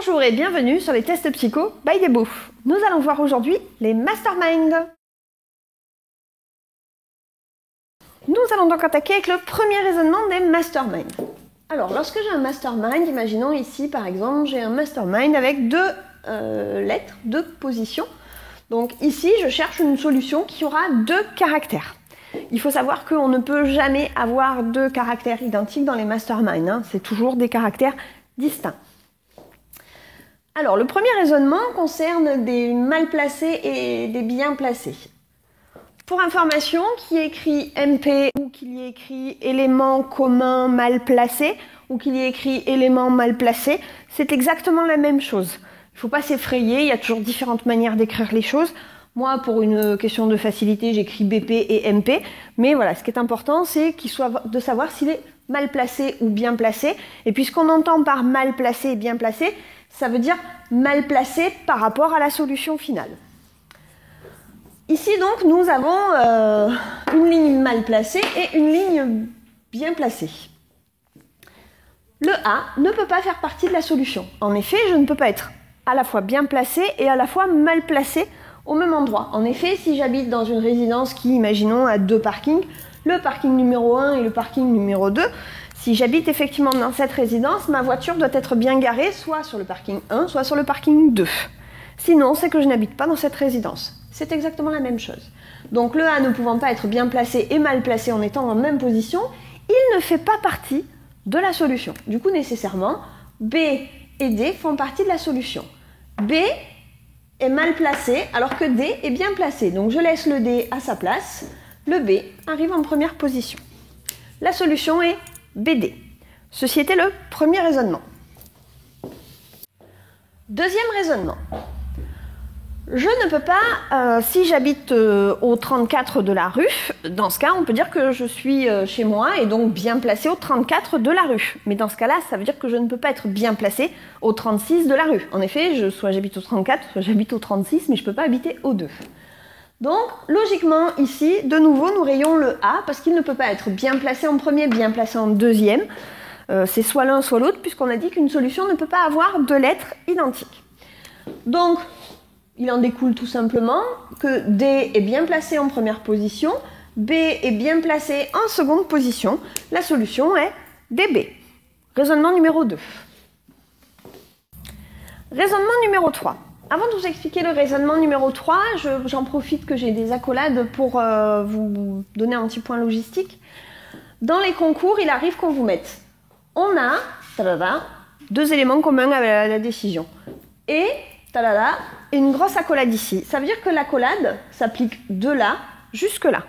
Bonjour et bienvenue sur les tests psycho by Debouf. Nous allons voir aujourd'hui les masterminds. Nous allons donc attaquer avec le premier raisonnement des masterminds. Alors, lorsque j'ai un mastermind, imaginons ici par exemple, j'ai un mastermind avec deux lettres, deux positions. Donc ici, je cherche une solution qui aura deux caractères. Il faut savoir qu'on ne peut jamais avoir deux caractères identiques dans les masterminds, hein. C'est toujours des caractères distincts. Alors, le premier raisonnement concerne des mal placés et des bien placés. Pour information, qu'il y ait écrit MP ou qu'il y ait écrit élément commun mal placé ou qu'il y ait écrit élément mal placé, c'est exactement la même chose. Il ne faut pas s'effrayer, il y a toujours différentes manières d'écrire les choses. Moi, pour une question de facilité, j'écris BP et MP. Mais voilà, ce qui est important, c'est de savoir s'il est mal placé ou bien placé. Et puis, ce qu'on entend par mal placé et bien placé, ça veut dire mal placé par rapport à la solution finale. Ici, donc, nous avons une ligne mal placée et une ligne bien placée. Le A ne peut pas faire partie de la solution. En effet, je ne peux pas être à la fois bien placé et à la fois mal placé au même endroit. En effet, si j'habite dans une résidence qui, imaginons, a deux parkings, le parking numéro 1 et le parking numéro 2, si j'habite effectivement dans cette résidence, ma voiture doit être bien garée soit sur le parking 1, soit sur le parking 2. Sinon, c'est que je n'habite pas dans cette résidence. C'est exactement la même chose. Donc le A ne pouvant pas être bien placé et mal placé en étant en même position, il ne fait pas partie de la solution. Du coup, nécessairement, B et D font partie de la solution. B est mal placé alors que D est bien placé. Donc je laisse le D à sa place. Le B arrive en première position. La solution est BD. Ceci était le premier raisonnement. Deuxième raisonnement. Je ne peux pas, si j'habite au 34 de la rue, dans ce cas, on peut dire que je suis chez moi et donc bien placé au 34 de la rue. Mais dans ce cas-là, ça veut dire que je ne peux pas être bien placé au 36 de la rue. En effet, soit j'habite au 34, soit j'habite au 36, mais je ne peux pas habiter au 2. Donc, logiquement, ici, de nouveau, nous rayons le A, parce qu'il ne peut pas être bien placé en premier, bien placé en deuxième. C'est soit l'un, soit l'autre, puisqu'on a dit qu'une solution ne peut pas avoir deux lettres identiques. Donc, il en découle tout simplement que D est bien placé en première position, B est bien placé en seconde position. La solution est DB. Raisonnement numéro 2. Raisonnement numéro 3. Avant de vous expliquer le raisonnement numéro 3, j'en profite que j'ai des accolades pour vous donner un petit point logistique. Dans les concours, il arrive qu'on vous mette on a deux éléments communs à la décision. Et une grosse accolade ici. Ça veut dire que l'accolade s'applique de là jusque là.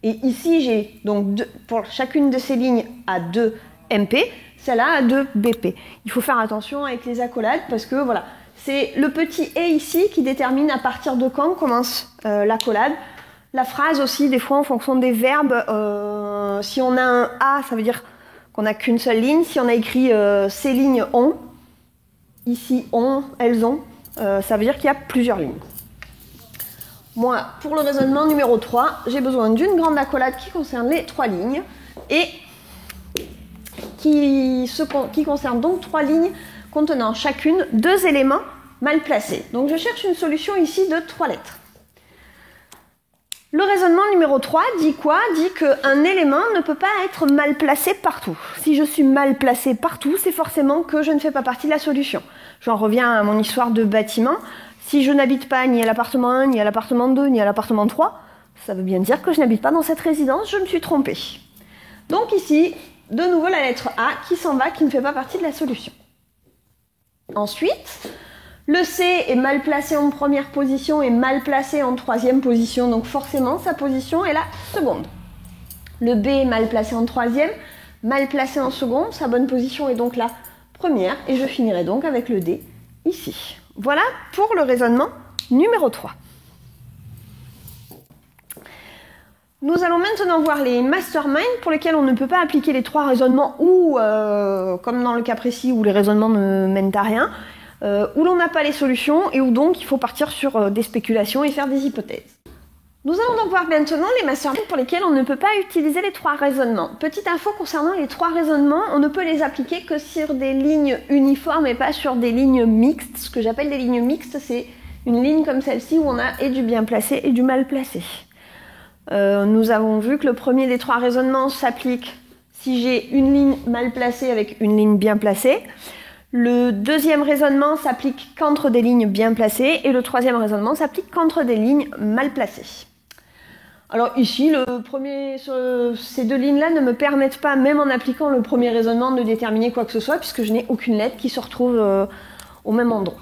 Et ici, j'ai donc pour chacune de ces lignes à 2 MP, celle-là à 2 BP. Il faut faire attention avec les accolades parce que voilà, c'est le petit « et » ici qui détermine à partir de quand commence l'accolade. La phrase aussi, des fois, en fonction des verbes, si on a un « a », ça veut dire qu'on n'a qu'une seule ligne. Si on a écrit « ces lignes ont », ici « ont », « elles ont », ça veut dire qu'il y a plusieurs lignes. Moi, pour le raisonnement numéro 3, j'ai besoin d'une grande accolade qui concerne les 3 lignes et qui concerne donc 3 lignes contenant chacune 2 éléments mal placés. Donc je cherche une solution ici de 3 lettres. Le raisonnement numéro 3 dit quoi? Dit qu'un élément ne peut pas être mal placé partout. Si je suis mal placé partout, c'est forcément que je ne fais pas partie de la solution. J'en reviens à mon histoire de bâtiment. Si je n'habite pas ni à l'appartement 1, ni à l'appartement 2, ni à l'appartement 3, ça veut bien dire que je n'habite pas dans cette résidence, je me suis trompée. Donc ici, de nouveau la lettre A qui s'en va, qui ne fait pas partie de la solution. Ensuite, le C est mal placé en première position et mal placé en troisième position, donc forcément sa position est la seconde. Le B est mal placé en troisième, mal placé en seconde, sa bonne position est donc la première, et je finirai donc avec le D ici. Voilà pour le raisonnement numéro 3. Nous allons maintenant voir les masterminds pour lesquels on ne peut pas appliquer les 3 raisonnements ou, comme dans le cas précis où les raisonnements ne mènent à rien, où l'on n'a pas les solutions et où donc il faut partir sur des spéculations et faire des hypothèses. Nous allons donc voir maintenant les masterminds pour lesquels on ne peut pas utiliser les trois raisonnements. Petite info concernant les trois raisonnements, on ne peut les appliquer que sur des lignes uniformes et pas sur des lignes mixtes. Ce que j'appelle des lignes mixtes, c'est une ligne comme celle-ci où on a et du bien placé et du mal placé. Nous avons vu que le premier des trois raisonnements s'applique si j'ai une ligne mal placée avec une ligne bien placée. Le deuxième raisonnement s'applique qu'entre des lignes bien placées et le troisième raisonnement s'applique qu'entre des lignes mal placées. Alors ici, ces deux lignes-là ne me permettent pas, même en appliquant le premier raisonnement, de déterminer quoi que ce soit puisque je n'ai aucune lettre qui se retrouve au même endroit.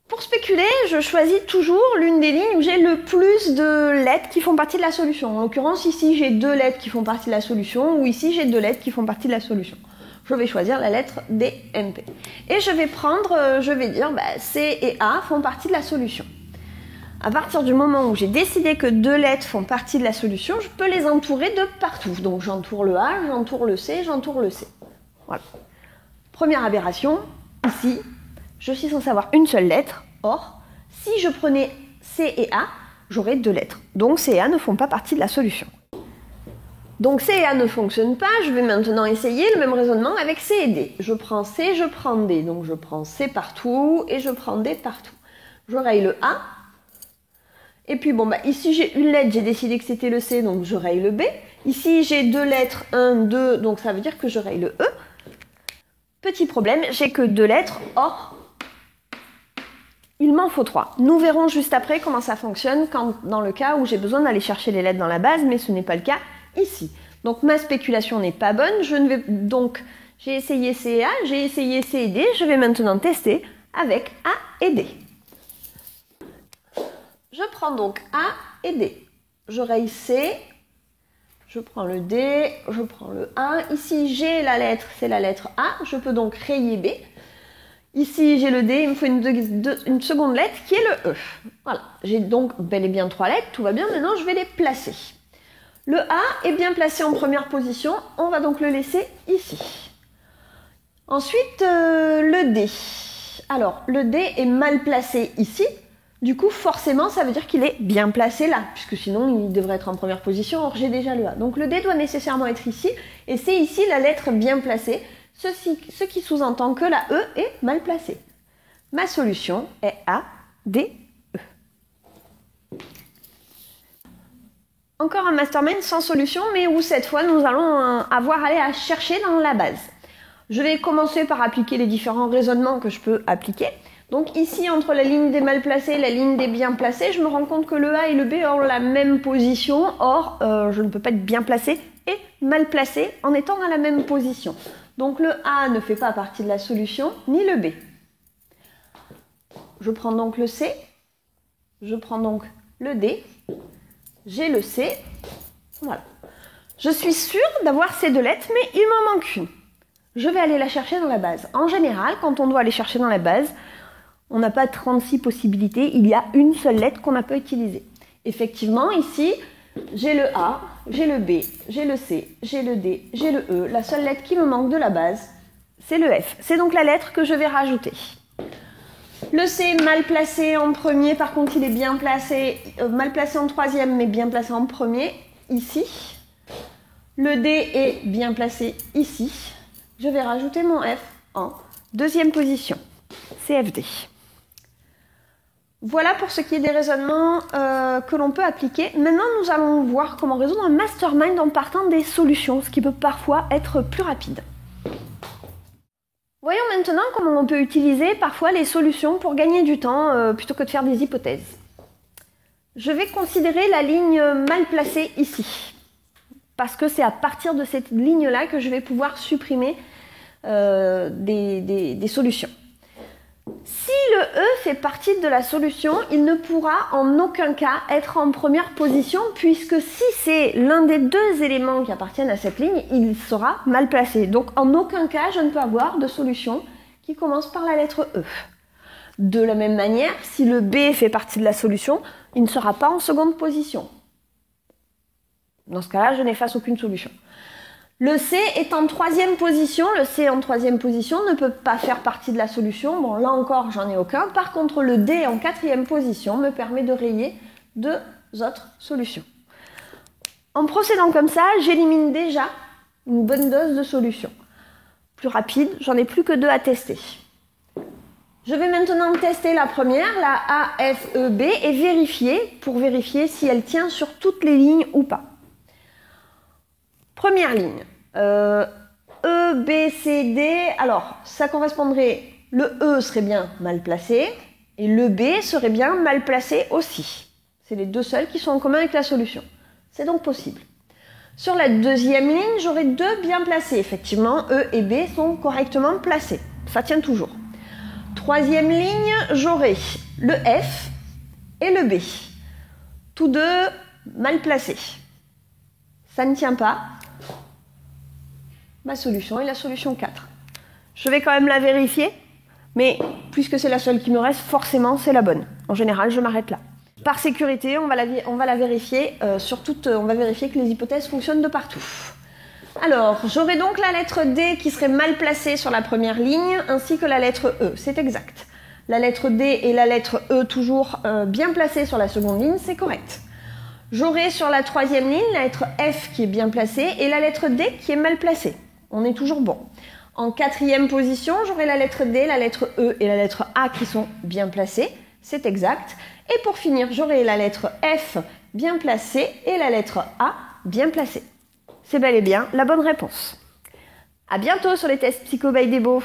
Pour spéculer, je choisis toujours l'une des lignes où j'ai le plus de lettres qui font partie de la solution. En l'occurrence, ici, j'ai 2 lettres qui font partie de la solution, ou ici, j'ai 2 lettres qui font partie de la solution. Je vais choisir la lettre D, M, P. Et je vais dire, C et A font partie de la solution. À partir du moment où j'ai décidé que 2 lettres font partie de la solution, je peux les entourer de partout. Donc j'entoure le A, j'entoure le C, j'entoure le C. Voilà. Première aberration, ici, je suis censée avoir une seule lettre. Or, si je prenais C et A, j'aurais 2 lettres. Donc C et A ne font pas partie de la solution. Donc C et A ne fonctionnent pas, je vais maintenant essayer le même raisonnement avec C et D. Je prends C, je prends D. Donc je prends C partout et je prends D partout. Je raye le A. Et puis ici j'ai une lettre, j'ai décidé que c'était le C, donc je raye le B. Ici j'ai 2 lettres, 1, 2, donc ça veut dire que je raye le E. Petit problème, j'ai que 2 lettres, or il m'en faut 3. Nous verrons juste après comment ça fonctionne dans le cas où j'ai besoin d'aller chercher les lettres dans la base, mais ce n'est pas le cas ici. Donc ma spéculation n'est pas bonne. J'ai essayé C et A, j'ai essayé C et D. Je vais maintenant tester avec A et D. Je prends donc A et D. Je raye C, je prends le D, je prends le A. Ici j'ai la lettre, c'est la lettre A. Je peux donc rayer B. Ici, j'ai le D, il me faut une seconde lettre qui est le E. Voilà, j'ai donc bel et bien 3 lettres, tout va bien, maintenant je vais les placer. Le A est bien placé en première position, on va donc le laisser ici. Ensuite, le D. Alors, le D est mal placé ici, du coup, forcément, ça veut dire qu'il est bien placé là, puisque sinon, il devrait être en première position, or j'ai déjà le A. Donc, le D doit nécessairement être ici, et c'est ici la lettre bien placée. Ce qui sous-entend que la E est mal placée. Ma solution est A, D, E. Encore un mastermind sans solution, mais où cette fois nous allons avoir à aller chercher dans la base. Je vais commencer par appliquer les différents raisonnements que je peux appliquer. Donc ici, entre la ligne des mal placés et la ligne des bien placés, je me rends compte que le A et le B ont la même position. Or, je ne peux pas être bien placé et mal placé en étant à la même position. Donc le A ne fait pas partie de la solution, ni le B. Je prends donc le C, je prends donc le D, j'ai le C, voilà. Je suis sûre d'avoir ces 2 lettres, mais il m'en manque une. Je vais aller la chercher dans la base. En général, quand on doit aller chercher dans la base, on n'a pas 36 possibilités, il y a une seule lettre qu'on n'a pas utilisée. Effectivement, ici, j'ai le A, j'ai le B, j'ai le C, j'ai le D, j'ai le E. La seule lettre qui me manque de la base, c'est le F. C'est donc la lettre que je vais rajouter. Le C mal placé en premier, par contre il est bien placé, mal placé en troisième, mais bien placé en premier, ici. Le D est bien placé ici. Je vais rajouter mon F en deuxième position. CFD. Voilà pour ce qui est des raisonnements que l'on peut appliquer. Maintenant, nous allons voir comment résoudre un mastermind en partant des solutions, ce qui peut parfois être plus rapide. Voyons maintenant comment on peut utiliser parfois les solutions pour gagner du temps plutôt que de faire des hypothèses. Je vais considérer la ligne mal placée ici, parce que c'est à partir de cette ligne-là que je vais pouvoir supprimer des solutions. Si le E fait partie de la solution, il ne pourra en aucun cas être en première position puisque si c'est l'un des 2 éléments qui appartiennent à cette ligne, il sera mal placé. Donc en aucun cas, je ne peux avoir de solution qui commence par la lettre E. De la même manière, si le B fait partie de la solution, il ne sera pas en seconde position. Dans ce cas-là, je n'efface aucune solution. Le C est en 3e position. Le C en 3e position ne peut pas faire partie de la solution. Bon, là encore, j'en ai aucun. Par contre, le D en 4e position me permet de rayer deux autres solutions. En procédant comme ça, j'élimine déjà une bonne dose de solution. Plus rapide, j'en ai plus que 2 à tester. Je vais maintenant tester la première, la AFEB, et vérifier si elle tient sur toutes les lignes ou pas. Première ligne, E, B, C, D. Alors, ça correspondrait, le E serait bien mal placé et le B serait bien mal placé aussi. C'est les deux seuls qui sont en commun avec la solution. C'est donc possible. Sur la deuxième ligne, j'aurai 2 bien placés. Effectivement, E et B sont correctement placés. Ça tient toujours. Troisième ligne, j'aurai le F et le B. Tous deux mal placés. Ça ne tient pas. Ma solution est la solution 4. Je vais quand même la vérifier, mais puisque c'est la seule qui me reste, forcément c'est la bonne. En général, je m'arrête là. Par sécurité, on va la vérifier, on va vérifier que les hypothèses fonctionnent de partout. Alors, j'aurai donc la lettre D qui serait mal placée sur la première ligne, ainsi que la lettre E, c'est exact. La lettre D et la lettre E toujours bien placées sur la seconde ligne, c'est correct. J'aurai sur la troisième ligne la lettre F qui est bien placée et la lettre D qui est mal placée. On est toujours bon. En quatrième position, j'aurai la lettre D, la lettre E et la lettre A qui sont bien placées, c'est exact. Et pour finir, j'aurai la lettre F bien placée et la lettre A bien placée. C'est bel et bien la bonne réponse. À bientôt sur les tests Psycho by Debo.